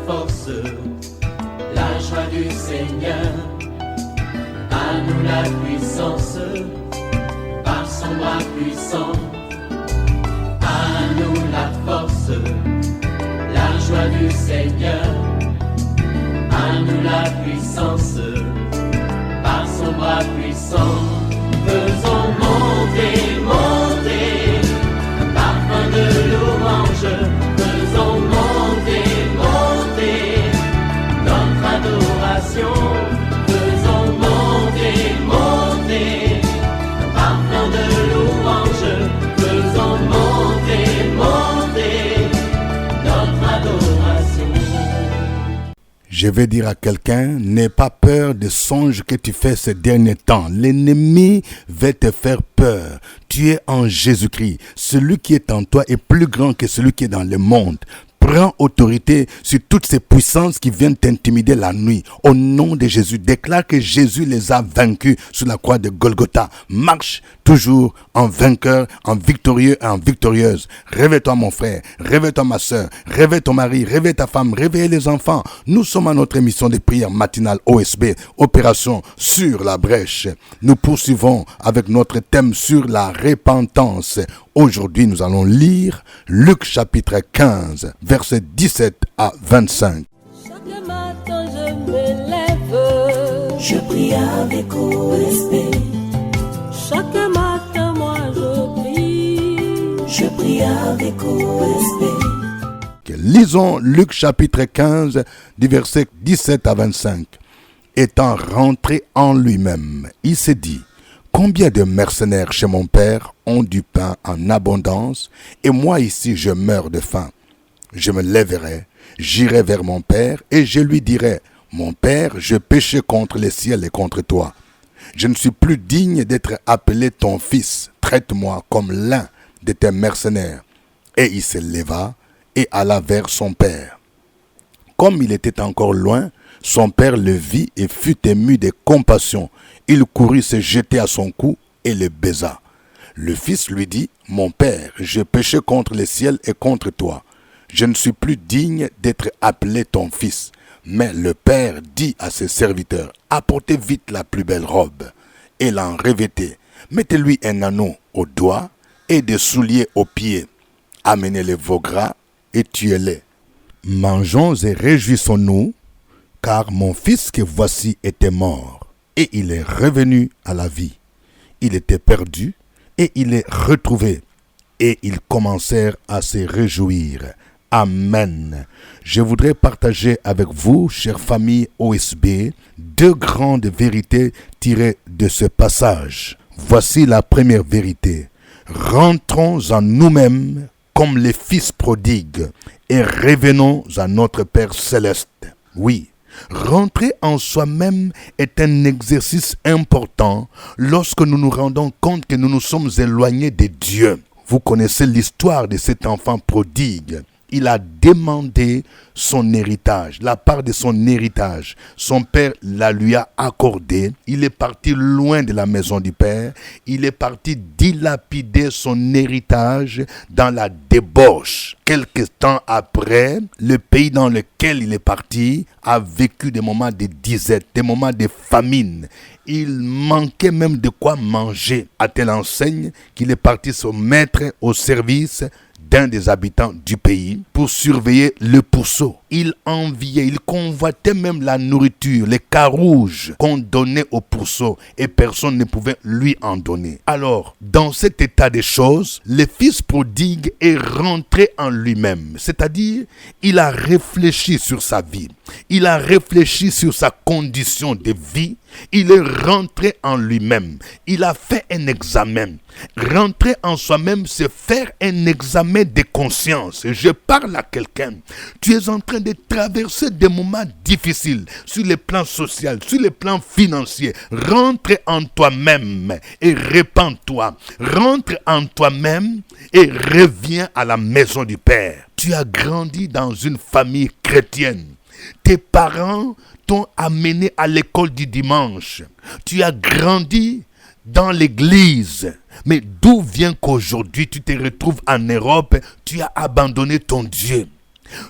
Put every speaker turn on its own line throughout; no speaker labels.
force, la joie du Seigneur. À nous la puissance, par son bras puissant. À nous la force, la joie du Seigneur. À nous la puissance, par son bras puissant. Faisons monter, monter, parfum de louange. Faisons monter, monter, notre adoration. Faisons monter, monter, parfum de louange. Faisons monter, monter, notre adoration.
Je vais dire à quelqu'un, n'aie pas peur des songes que tu fais ces derniers temps. L'ennemi va te faire peur. Tu es en Jésus-Christ. Celui qui est en toi est plus grand que celui qui est dans le monde. Prends autorité sur toutes ces puissances qui viennent t'intimider la nuit. Au nom de Jésus, déclare que Jésus les a vaincus sur la croix de Golgotha. Marche toujours en vainqueur, en victorieux et en victorieuse. Réveille-toi mon frère, réveille-toi ma soeur, réveille ton mari, réveille ta femme, réveille les enfants. Nous sommes à notre émission de prière matinale OSB, Opération sur la brèche. Nous poursuivons avec notre thème sur la repentance. Aujourd'hui, nous allons lire Luc chapitre 15, versets 17 à 25.
Chaque matin je me lève,
Je prie avec OSB.
chaque matin moi je prie.
Je prie avec OSB.
Lisons Luc chapitre 15, du verset 17 à 25. Étant rentré en lui-même, il s'est dit: combien de mercenaires chez mon père ont du pain en abondance, et moi ici je meurs de faim. Je me lèverai, j'irai vers mon père, et je lui dirai: mon père, je péchais contre le ciel et contre toi. Je ne suis plus digne d'être appelé ton fils. Traite-moi comme l'un de tes mercenaires. Et il se leva et alla vers son père. Comme il était encore loin, son père le vit et fut ému de compassion. Il courut se jeter à son cou et le baisa. Le fils lui dit: mon père, j'ai péché contre le ciel et contre toi. Je ne suis plus digne d'être appelé ton fils. Mais le père dit à ses serviteurs: apportez vite la plus belle robe et l'en revêtez. Mettez-lui un anneau au doigt et des souliers aux pieds. Amenez les veaux gras et tuez-les. Mangeons et réjouissons-nous, car mon fils que voici était mort, et il est revenu à la vie. Il était perdu, et il est retrouvé. Et ils commencèrent à se réjouir. Amen. Je voudrais partager avec vous, chère famille OSB, deux grandes vérités tirées de ce passage. Voici la première vérité. Rentrons en nous-mêmes comme les fils prodigues et revenons à notre Père céleste. Oui, rentrer en soi-même est un exercice important lorsque nous nous rendons compte que nous nous sommes éloignés de Dieu. Vous connaissez l'histoire de cet enfant prodigue. Il a demandé son héritage, la part de son héritage. Son père la lui a accordée. Il est parti loin de la maison du père. Il est parti dilapider son héritage dans la débauche. Quelque temps après, le pays dans lequel il est parti a vécu des moments de disette, des moments de famine. Il manquait même de quoi manger, à telle enseigne qu'il est parti se mettre au service d'un des habitants du pays pour surveiller le pourceau. Il enviait, il convoitait même la nourriture, les carouges qu'on donnait au pourceau et personne ne pouvait lui en donner. Alors, dans cet état des choses, le fils prodigue est rentré en lui-même, c'est-à-dire il a réfléchi sur sa vie, il a réfléchi sur sa condition de vie, il est rentré en lui-même, il a fait un examen. Rentrer en soi-même, c'est faire un examen de conscience. Je parle à quelqu'un. Tu es en train de traverser des moments difficiles sur le plan social, sur le plan financier. Rentre en toi-même et répands-toi. Rentre en toi-même et reviens à la maison du Père. Tu as grandi dans une famille chrétienne. Tes parents t'ont amené à l'école du dimanche. Tu as grandi dans l'église. Mais d'où vient qu'aujourd'hui tu te retrouves en Europe, tu as abandonné ton Dieu?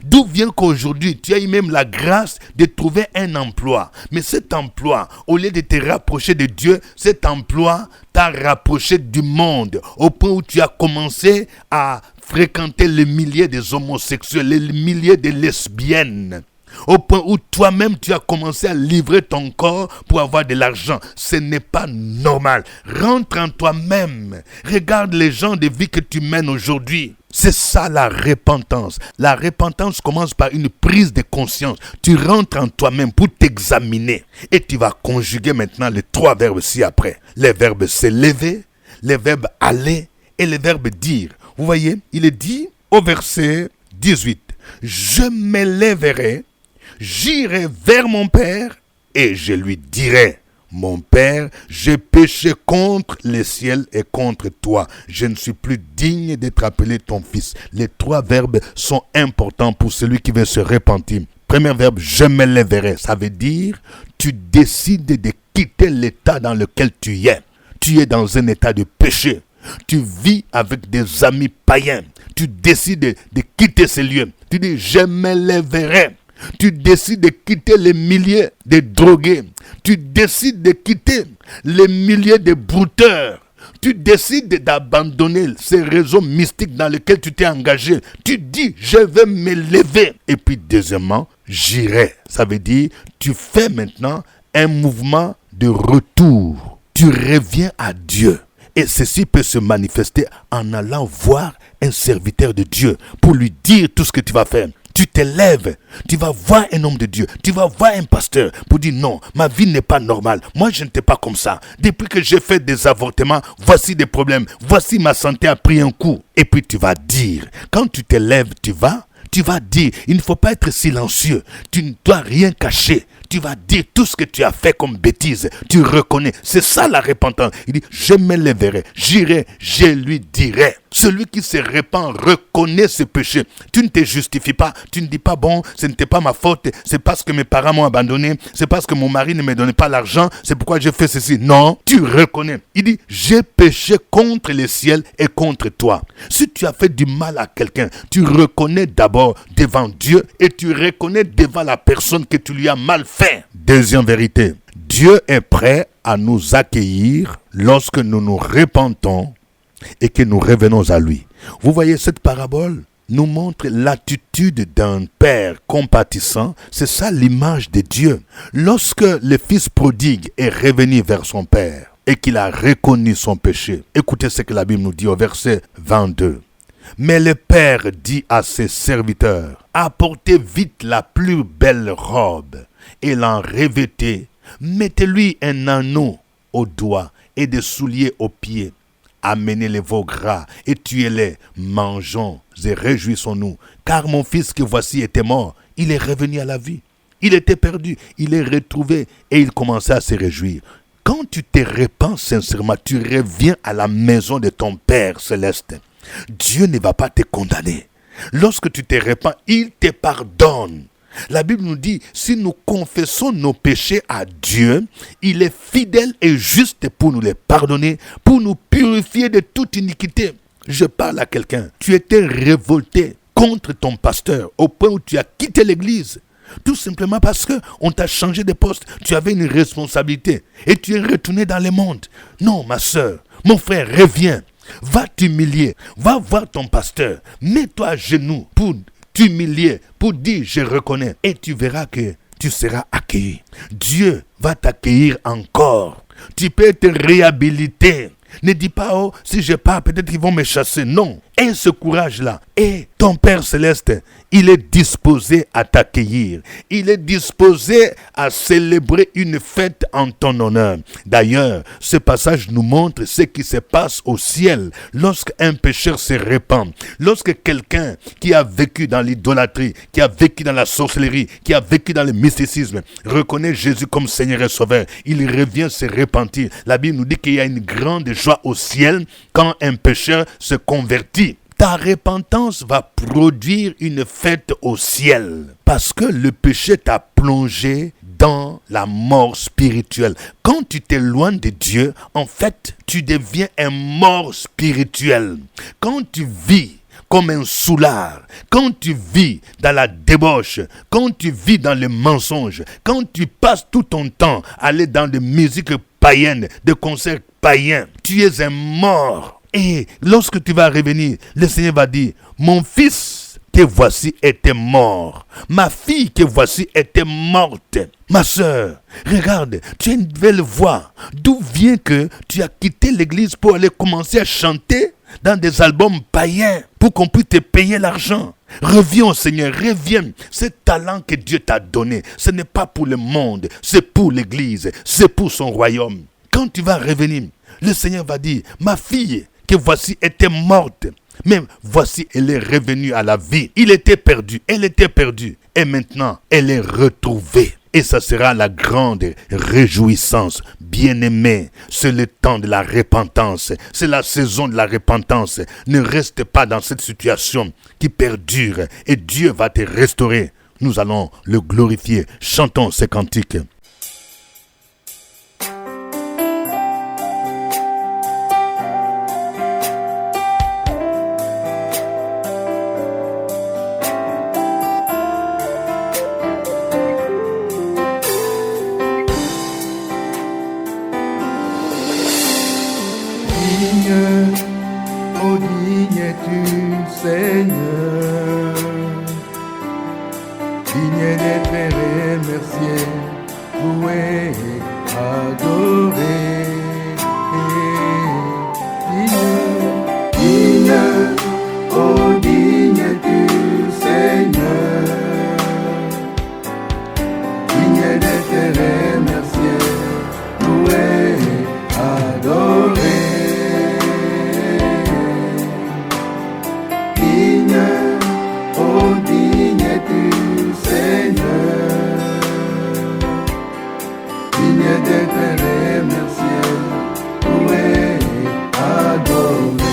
D'où vient qu'aujourd'hui, tu as eu même la grâce de trouver un emploi. Mais cet emploi, au lieu de te rapprocher de Dieu, cet emploi t'a rapproché du monde. Au point où tu as commencé à fréquenter les milliers des homosexuels, les milliers de lesbiennes. Au point où toi-même tu as commencé à livrer ton corps pour avoir de l'argent. Ce n'est pas normal. Rentre en toi-même. Regarde les gens de vie que tu mènes aujourd'hui. C'est ça la repentance. La repentance commence par une prise de conscience. Tu rentres en toi-même pour t'examiner. Et tu vas conjuguer maintenant les 3 verbes ci-après. Les verbes s'élever, les verbes aller et les verbes dire. Vous voyez, il est dit au verset 18. Je m'élèverai. J'irai vers mon Père et je lui dirai, mon Père, j'ai péché contre le ciel et contre toi. Je ne suis plus digne d'être appelé ton fils. Les 3 verbes sont importants pour celui qui veut se repentir. Premier verbe, je m'élèverai. Ça veut dire, tu décides de quitter l'état dans lequel tu es. Tu es dans un état de péché. Tu vis avec des amis païens. Tu décides de quitter ces lieux. Tu dis, je m'élèverai. Tu décides de quitter les milliers de drogués. Tu décides de quitter les milliers de brouteurs. Tu décides d'abandonner ces réseaux mystiques dans lesquels tu t'es engagé. Tu dis, je vais m'élever. Et puis deuxièmement, j'irai. Ça veut dire, tu fais maintenant un mouvement de retour. Tu reviens à Dieu. Et ceci peut se manifester en allant voir un serviteur de Dieu pour lui dire tout ce que tu vas faire. Tu t'élèves, tu vas voir un homme de Dieu, tu vas voir un pasteur pour dire non, ma vie n'est pas normale, moi je n'étais pas comme ça. Depuis que j'ai fait des avortements, voici des problèmes, voici ma santé a pris un coup. Et puis tu vas dire, quand tu t'élèves, tu vas dire, il ne faut pas être silencieux, tu ne dois rien cacher. Tu vas dire tout ce que tu as fait comme bêtise. Tu reconnais. C'est ça la repentance. Il dit, je m'élèverai, j'irai, je lui dirai. Celui qui se repent reconnaît ses péchés. Tu ne te justifies pas. Tu ne dis pas, bon, ce n'était pas ma faute. C'est parce que mes parents m'ont abandonné. C'est parce que mon mari ne me donnait pas l'argent. C'est pourquoi j'ai fait ceci. Non, tu reconnais. Il dit, j'ai péché contre le ciel et contre toi. Si tu as fait du mal à quelqu'un, tu reconnais d'abord devant Dieu et tu reconnais devant la personne que tu lui as mal fait. Deuxième vérité, Dieu est prêt à nous accueillir lorsque nous nous repentons et que nous revenons à lui. Vous voyez, cette parabole nous montre l'attitude d'un père compatissant. C'est ça l'image de Dieu. Lorsque le fils prodigue est revenu vers son père et qu'il a reconnu son péché, écoutez ce que la Bible nous dit au verset 22. Mais le père dit à ses serviteurs, apportez vite la plus belle robe et l'en revêtez, mettez-lui un anneau au doigt et des souliers aux pieds. Amenez les veaux gras et tuez-les, mangeons et réjouissons-nous, car mon fils que voici était mort, il est revenu à la vie. Il était perdu, il est retrouvé et il commençait à se réjouir. Quand tu te repens sincèrement, tu reviens à la maison de ton Père céleste. Dieu ne va pas te condamner. Lorsque tu te repens, il te pardonne. La Bible nous dit, si nous confessons nos péchés à Dieu, il est fidèle et juste pour nous les pardonner, pour nous purifier de toute iniquité. Je parle à quelqu'un, tu étais révolté contre ton pasteur au point où tu as quitté l'église. Tout simplement parce qu'on t'a changé de poste, tu avais une responsabilité et tu es retourné dans le monde. Non, ma soeur, mon frère, reviens, va t'humilier, va voir ton pasteur, mets-toi à genoux pour t'humilier, pour dire je reconnais, et tu verras que tu seras accueilli. Dieu va t'accueillir encore. Tu peux être réhabilité. Ne dis pas, oh, si je pars, peut-être qu'ils vont me chasser. Non. Aie ce courage-là. Et ton Père Céleste, il est disposé à t'accueillir. Il est disposé à célébrer une fête en ton honneur. D'ailleurs, ce passage nous montre ce qui se passe au ciel lorsqu'un pécheur se répand. Lorsque quelqu'un qui a vécu dans l'idolâtrie, qui a vécu dans la sorcellerie, qui a vécu dans le mysticisme, reconnaît Jésus comme Seigneur et Sauveur, il revient se repentir. La Bible nous dit qu'il y a une grande joie au ciel quand un pécheur se convertit. Ta repentance va produire une fête au ciel parce que le péché t'a plongé dans la mort spirituelle. Quand tu t'éloignes de Dieu, en fait, tu deviens un mort spirituel. Quand tu vis comme un soulard. Quand tu vis dans la débauche, quand tu vis dans le mensonge, quand tu passes tout ton temps à aller dans des musiques païennes, des concerts païens, tu es un mort. Et lorsque tu vas revenir, le Seigneur va dire, mon fils que voici était mort. Ma fille que voici était morte. Ma soeur, regarde, tu as une belle voix. D'où vient que tu as quitté l'église pour aller commencer à chanter dans des albums païens pour qu'on puisse te payer l'argent? Reviens au Seigneur, reviens. Ce talent que Dieu t'a donné, ce n'est pas pour le monde, c'est pour l'église, c'est pour son royaume. Quand tu vas revenir, le Seigneur va dire, ma fille que voici était morte, mais voici elle est revenue à la vie. Il était perdu, elle était perdue, et maintenant elle est retrouvée. Et ça sera la grande réjouissance. Bien-aimé, c'est le temps de la repentance. C'est la saison de la repentance. Ne reste pas dans cette situation qui perdure et Dieu va te restaurer. Nous allons le glorifier. Chantons ces cantiques.
Oh, digne es-tu, Seigneur, digne d'être remercié, loué, adoré. Digne, oh, digne es-tu, Seigneur, digne d'être remercié, loué, adoré. Oh, digne es-tu, Seigneur, digne d'être remercié, loué, adoré.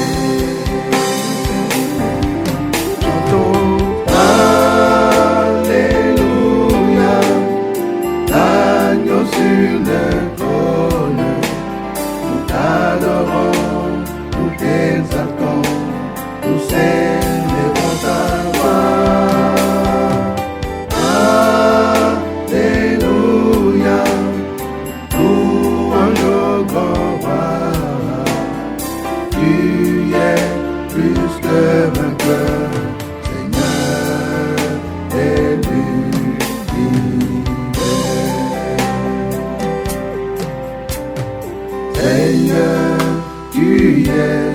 Chantons Alléluia, l'agneau sur le trône, nous t'adorons, nous t'exaltons, nous célébrons ta gloire. Alléluia, louange au grand roi. Tu es plus que vainqueur, Seigneur de l'univers. Seigneur, tu es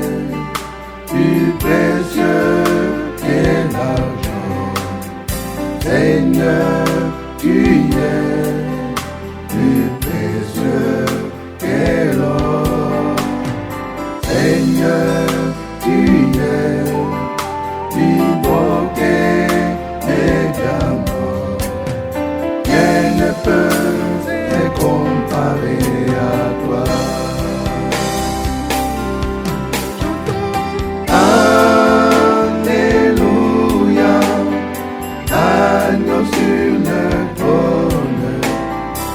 plus précieux que l'argent. Seigneur, tu es plus précieux que l'or. Seigneur, tu es plus beau que les diamants. Rien ne peut se comparer à toi. Alléluia, agneau sur le trône,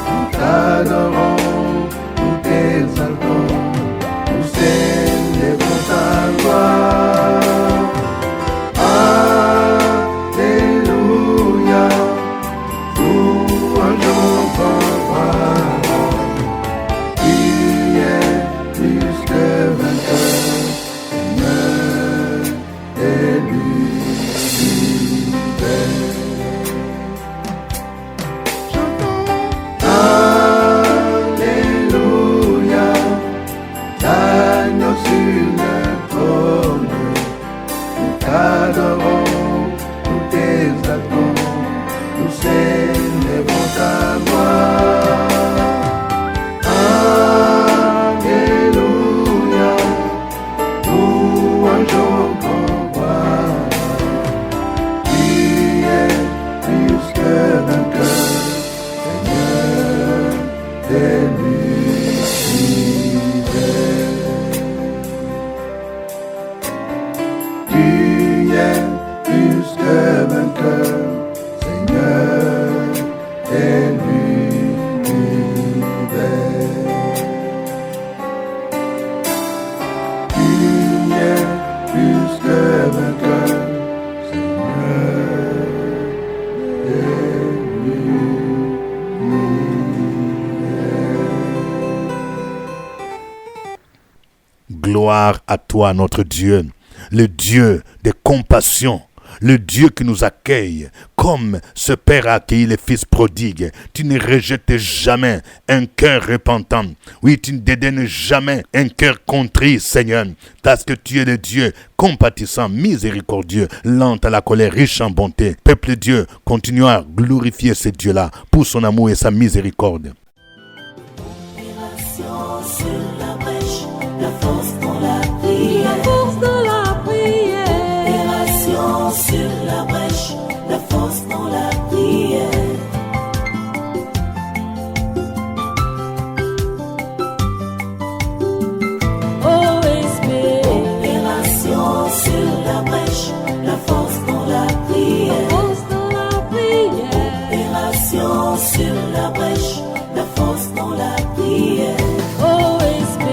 nous
Gloire à toi, notre Dieu, le Dieu des compassions, le Dieu qui nous accueille, comme ce Père a accueilli les fils prodigues. Tu ne rejettes jamais un cœur repentant. Oui, tu ne dédaignes jamais un cœur contrit, Seigneur, parce que tu es le Dieu compatissant, miséricordieux, lent à la colère, riche en bonté. Peuple de Dieu, continuons à glorifier ce Dieu-là pour son amour et sa miséricorde.
Sur la brèche, la force dans la prière.
La force dans la prière.
Opération sur la brèche, la force dans la prière.
OSB.
Opération sur la brèche, la force dans la prière.
Force dans la prière.
Opération sur la brèche, la force dans la prière.
OSB.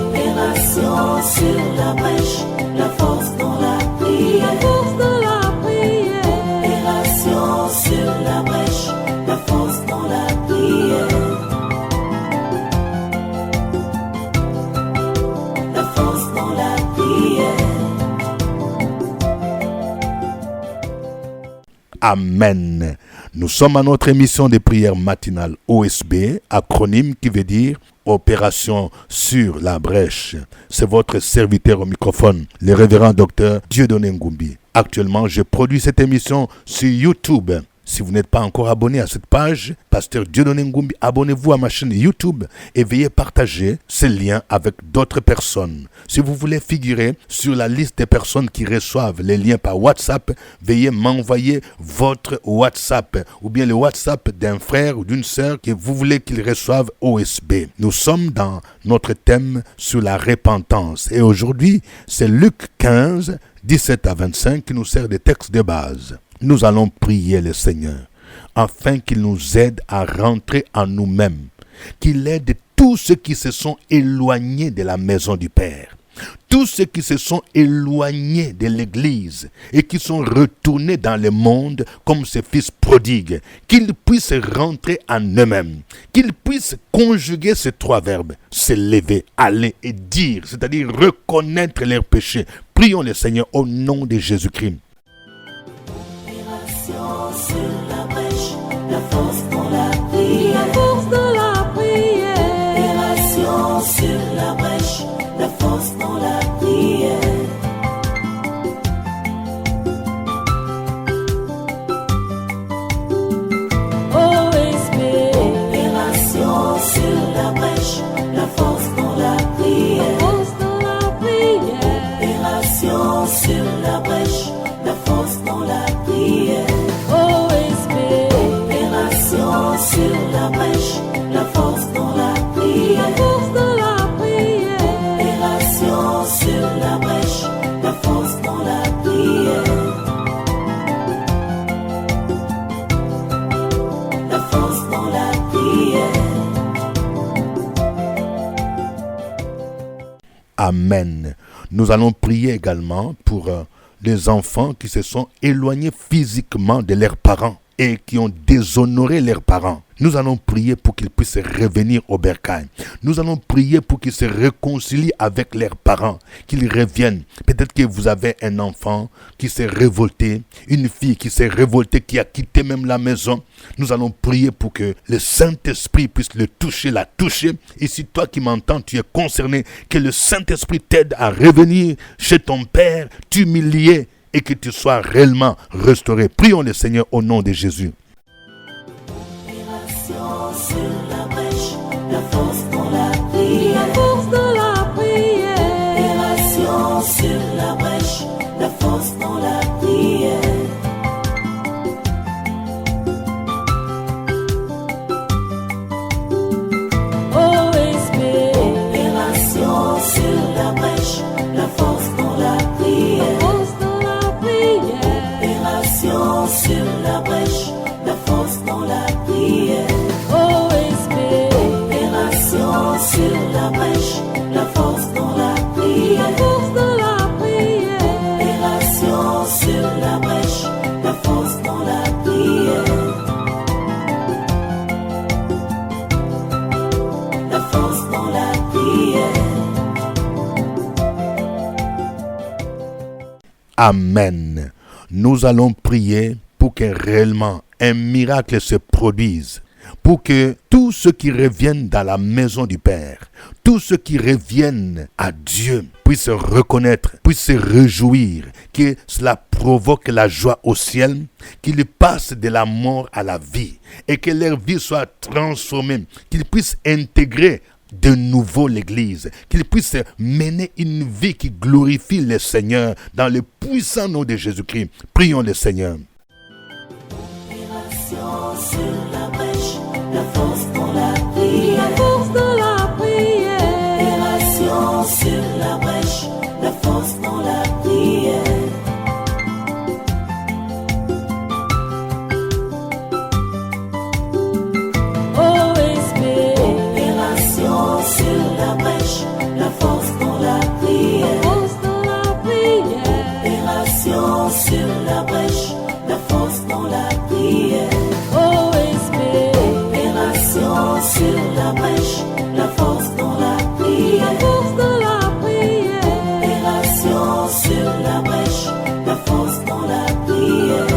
Opération sur la brèche, la force dans la prière.
La force dans la prière.
Opération sur la brèche, la force dans la prière. La force dans la prière.
Amen. Nous sommes à notre émission de prière matinale OSB, acronyme qui veut dire Opération sur la brèche. C'est votre serviteur au microphone, le révérend docteur Dieudonné Ngumbi. Actuellement, je produis cette émission sur YouTube. Si vous n'êtes pas encore abonné à cette page, Pasteur Dieudonné Ngumbi, abonnez-vous à ma chaîne YouTube et veuillez partager ces liens avec d'autres personnes. Si vous voulez figurer sur la liste des personnes qui reçoivent les liens par WhatsApp, veuillez m'envoyer votre WhatsApp ou bien le WhatsApp d'un frère ou d'une sœur que vous voulez qu'ils reçoivent OSB. Nous sommes dans notre thème sur la repentance et aujourd'hui, c'est Luc 15, 17 à 25 qui nous sert de texte de base. Nous allons prier le Seigneur afin qu'il nous aide à rentrer en nous-mêmes, qu'il aide tous ceux qui se sont éloignés de la maison du Père, tous ceux qui se sont éloignés de l'Église et qui sont retournés dans le monde comme ces fils prodigues, qu'ils puissent rentrer en eux-mêmes, qu'ils puissent conjuguer ces trois verbes, se lever, aller et dire, c'est-à-dire reconnaître leurs péchés. Prions le Seigneur au nom de Jésus-Christ.
Sur la brèche, la force dans la prière.
La force dans la prière.
Opération sur la brèche, la force dans la prière.
OSB.
Opération sur la brèche, la force dans la prière.
Force dans la prière.
Opération sur la brèche, la force dans la prière.
OSB.
Opération sur la brèche, la force dans la prière.
La force dans la prière.
Opération sur la brèche, la force dans la prière. La force dans la prière.
Amen. Nous allons prier également pour les enfants qui se sont éloignés physiquement de leurs parents et qui ont déshonoré leurs parents. Nous allons prier pour qu'ils puissent revenir au bercail. Nous allons prier pour qu'ils se réconcilient avec leurs parents, qu'ils reviennent. Peut-être que vous avez un enfant qui s'est révolté, une fille qui s'est révoltée, qui a quitté même la maison. Nous allons prier pour que le Saint-Esprit puisse le toucher, la toucher. Et si toi qui m'entends, tu es concerné, que le Saint-Esprit t'aide à revenir chez ton Père, t'humilier et que tu sois réellement restauré. Prions le Seigneur au nom de Jésus.
Sur la brèche, la force dans la prière.
La force dans la prière.
Opération sur la brèche, la force dans la prière.
OSB.
Opération sur la brèche, la force dans la prière.
Force dans la prière.
Opération sur la brèche, la force dans la prière.
OSB.
Opération sur la brèche, la force dans la prière.
La force dans la prière.
Opération sur la brèche, la force dans la prière. La force dans la prière.
Amen. Nous allons prier pour que réellement un miracle se produise. Pour que tous ceux qui reviennent dans la maison du Père, tous ceux qui reviennent à Dieu puissent se reconnaître, puissent se réjouir, que cela provoque la joie au ciel, qu'ils passent de la mort à la vie et que leur vie soit transformée, qu'ils puissent intégrer de nouveau l'Église, qu'ils puissent mener une vie qui glorifie le Seigneur dans le puissant nom de Jésus-Christ. Prions le Seigneur.
Sur la brèche, la force dans la prière.
La force dans la prière.
Opération sur la brèche, la force dans la prière.
OSB.
Opération sur la brèche, la force dans la prière.
Force dans la prière.
Opération sur la brèche, la force dans la prière.
OSB.
Opération sur la brèche, la force dans la prière.
La force dans la prière.
Opération sur la brèche, la force dans la prière.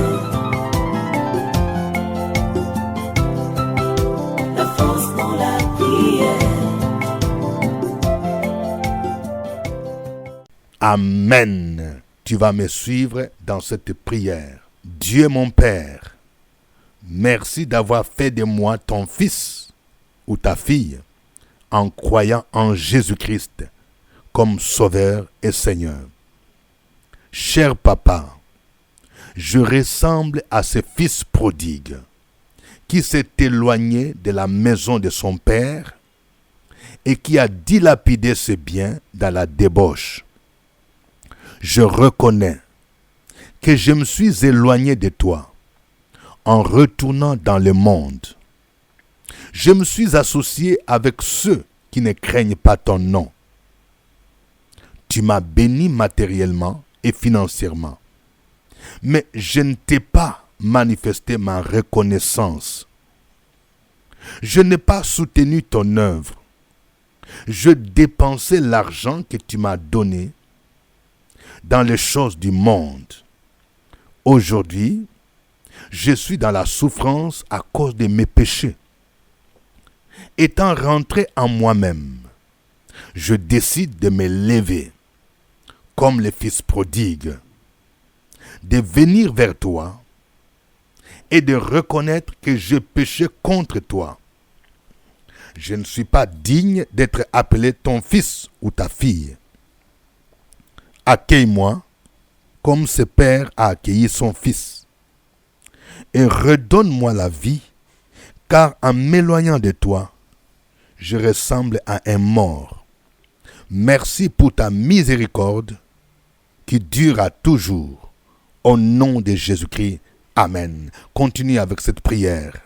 La force dans la prière.
Amen. Tu vas me suivre dans cette prière. Dieu mon Père, merci d'avoir fait de moi ton fils ou ta fille en croyant en Jésus-Christ comme Sauveur et Seigneur. Cher Papa, je ressemble à ce fils prodigue qui s'est éloigné de la maison de son père et qui a dilapidé ses biens dans la débauche. Je reconnais que je me suis éloigné de toi en retournant dans le monde. Je me suis associé avec ceux qui ne craignent pas ton nom. Tu m'as béni matériellement et financièrement, mais je ne t'ai pas manifesté ma reconnaissance. Je n'ai pas soutenu ton œuvre. Je dépensais l'argent que tu m'as donné dans les choses du monde. Aujourd'hui, je suis dans la souffrance à cause de mes péchés. Étant rentré en moi-même, je décide de me lever, comme le fils prodigue, de venir vers toi et de reconnaître que j'ai péché contre toi. Je ne suis pas digne d'être appelé ton fils ou ta fille. Accueille-moi comme ce père a accueilli son fils et redonne-moi la vie, car en m'éloignant de toi, je ressemble à un mort. Merci pour ta miséricorde qui dure à toujours. Au nom de Jésus-Christ, Amen. Continue avec cette prière.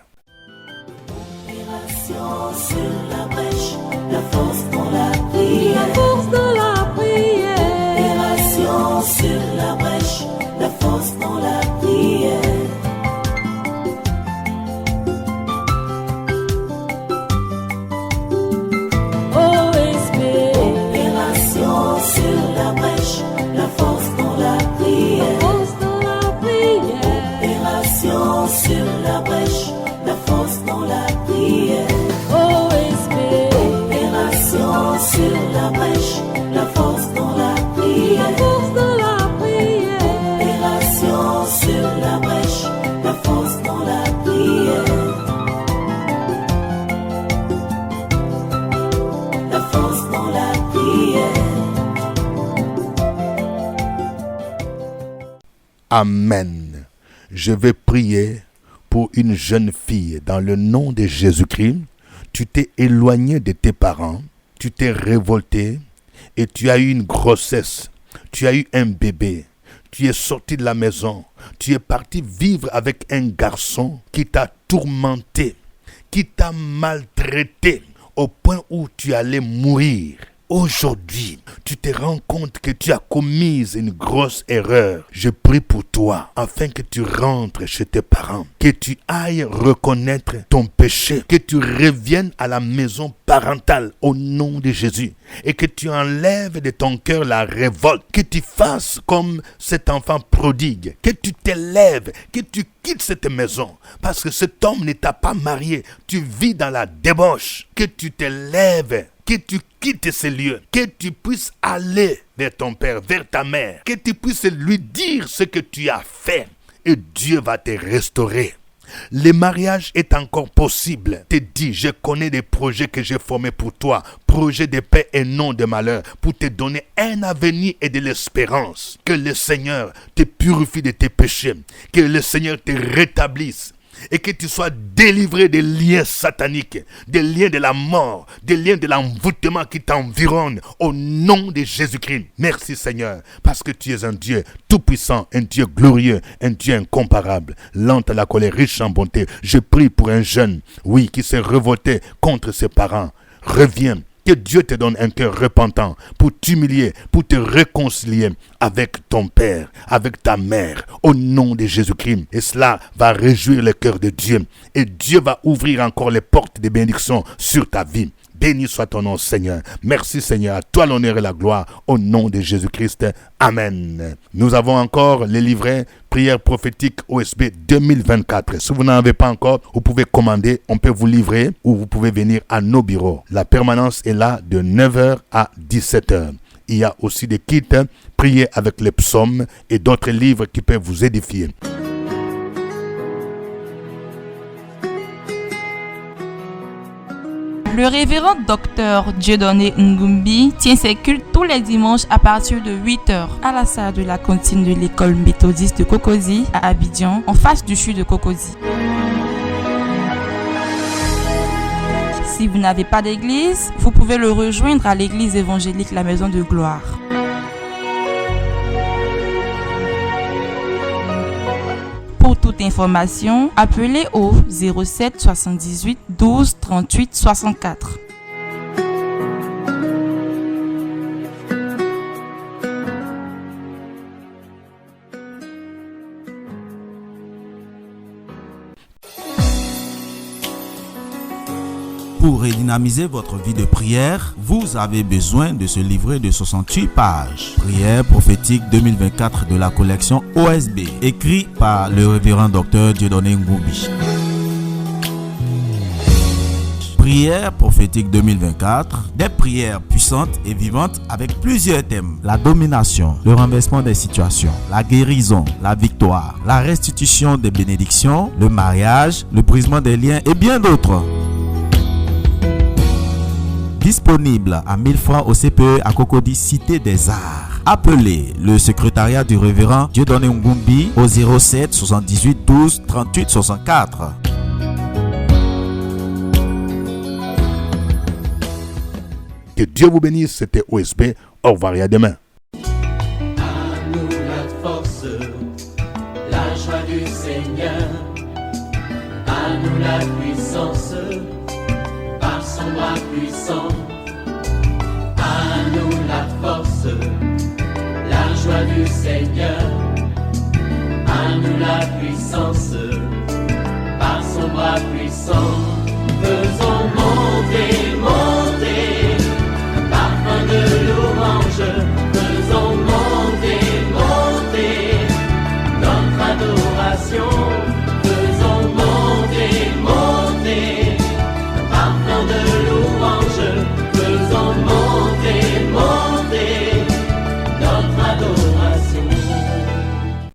Opération sur la brèche, la force dans la prière.
La force dans la prière.
Opération sur la brèche, la force dans la prière.
OSB.
Opération sur la brèche, la force dans la prière.
Force dans la prière.
Opération sur la brèche, la force dans la prière.
OSB.
Opération sur la brèche, la force dans la prière.
La force dans la prière.
Opération sur la brèche, la force dans la prière. La force dans la prière.
Amen. Je vais prier pour une jeune fille dans le nom de Jésus-Christ. Tu t'es éloigné de tes parents, tu t'es révolté et tu as eu une grossesse, tu as eu un bébé, tu es sorti de la maison, tu es parti vivre avec un garçon qui t'a tourmenté, qui t'a maltraité au point où tu allais mourir. aujourd'hui, tu te rends compte que tu as commis une grosse erreur, je prie pour toi afin que tu rentres chez tes parents, que tu ailles reconnaître ton péché, que tu reviennes à la maison parentale au nom de Jésus et que tu enlèves de ton cœur la révolte, que tu fasses comme cet enfant prodigue, que tu t'élèves, que tu quittes cette maison parce que cet homme ne t'a pas marié, tu vis dans la débauche, que tu t'élèves, que tu quittes ces lieux, que tu puisses aller vers ton père, vers ta mère, que tu puisses lui dire ce que tu as fait et Dieu va te restaurer. Le mariage est encore possible. Te dis, je connais des projets que j'ai formés pour toi, projets de paix et non de malheur, pour te donner un avenir et de l'espérance. Que le Seigneur te purifie de tes péchés, que le Seigneur te rétablisse et que tu sois délivré des liens sataniques, des liens de la mort, des liens de l'envoûtement qui t'environne au nom de Jésus-Christ. Merci Seigneur, parce que tu es un Dieu tout-puissant, un Dieu glorieux, un Dieu incomparable, lent à la colère, riche en bonté. Je prie pour un jeune, oui, qui s'est révolté contre ses parents. Reviens. Que Dieu te donne un cœur repentant pour t'humilier, pour te réconcilier avec ton père, avec ta mère, au nom de Jésus-Christ. Et cela va réjouir le cœur de Dieu. Et Dieu va ouvrir encore les portes de bénédiction sur ta vie. Béni soit ton nom, Seigneur. Merci, Seigneur. À toi l'honneur et la gloire, au nom de Jésus-Christ. Amen. Nous avons encore les livrets Prière prophétique OSB 2024. Si vous n'en avez pas encore, vous pouvez commander, on peut vous livrer ou vous pouvez venir à nos bureaux. La permanence est là de 9h à 17h. Il y a aussi des kits, prier avec les psaumes et d'autres livres qui peuvent vous édifier.
Le révérend docteur Dieudonné Ngumbi tient ses cultes tous les dimanches à partir de 8h à la salle de la cantine de l'école méthodiste de Cocody à Abidjan, en face du CHU de Cocody. Si vous n'avez pas d'église, vous pouvez le rejoindre à l'église évangélique La Maison de Gloire. Pour toute information, appelez au 07 78 12 38 64.
Pour redynamiser votre vie de prière, vous avez besoin de ce livret de 68 pages. Prière prophétique 2024 de la collection OSB, écrit par le révérend docteur Dieudonné Ngumbi. Prière prophétique 2024, des prières puissantes et vivantes avec plusieurs thèmes. La domination, le renversement des situations, la guérison, la victoire, la restitution des bénédictions, le mariage, le brisement des liens et bien d'autres. Disponible à 1000 francs au CPE à Cocody, Cité des Arts. Appelez le secrétariat du révérend Dieudonné Ngumbi au 07 78 12 38 64.
Que Dieu vous bénisse, c'était OSB. Au revoir et à demain.
À nous la force, la joie du Seigneur. À nous la puissance, par son bras puissant. À nous la force, la joie du Seigneur. À nous la puissance.